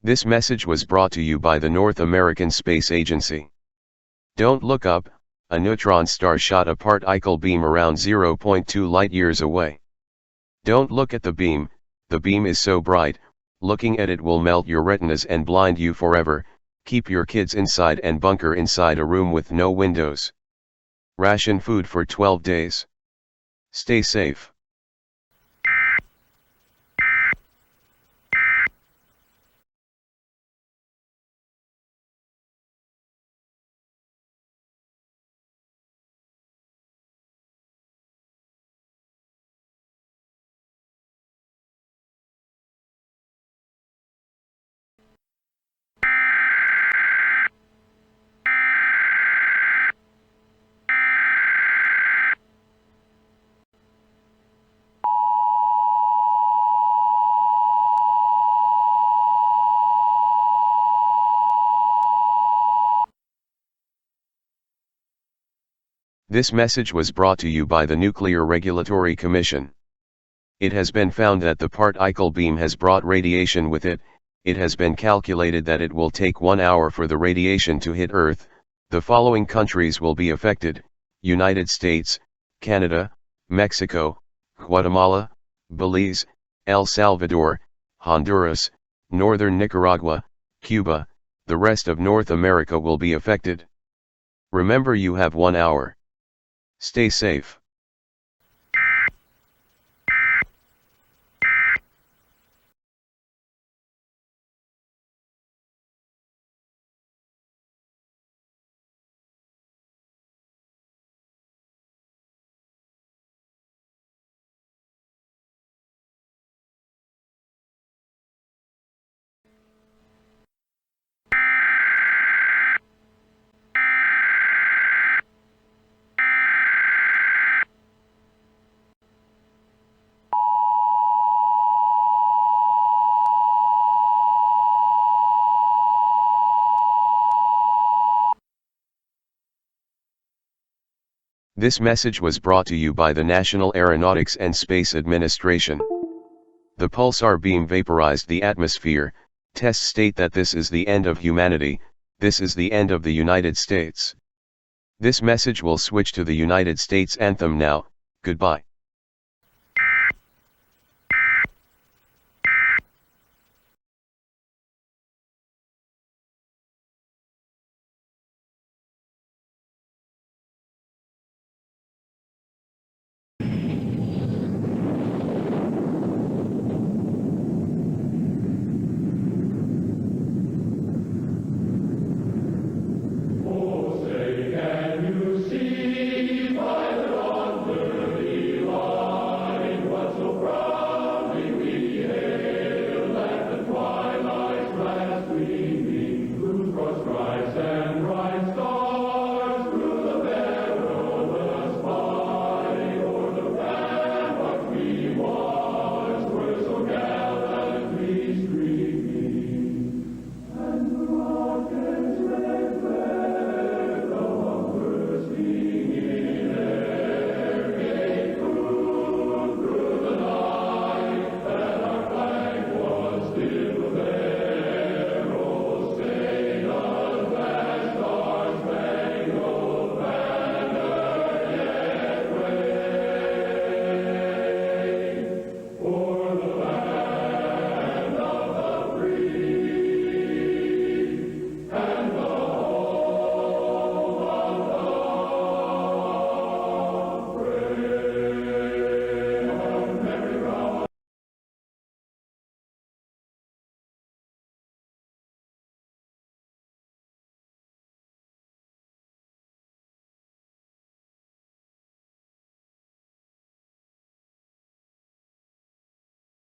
This message was brought to you by the North American Space Agency. Don't look up, a neutron star shot a particle beam around 0.2 light-years away. Don't look at the beam is so bright, looking at it will melt your retinas and blind you forever. Keep your kids inside and bunker inside a room with no windows. Ration food for 12 days. Stay safe. This message was brought to you by the Nuclear Regulatory Commission. It has been found that the particle beam has brought radiation with it. It has been calculated that it will take 1 hour for the radiation to hit Earth. The following countries will be affected: United States, Canada, Mexico, Guatemala, Belize, El Salvador, Honduras, Northern Nicaragua, Cuba. The rest of North America will be affected. Remember, you have 1 hour. Stay safe. This message was brought to you by the National Aeronautics and Space Administration. The pulsar beam vaporized the atmosphere. Tests state that this is the end of humanity. This is the end of the United States. This message will switch to the United States anthem now. Goodbye.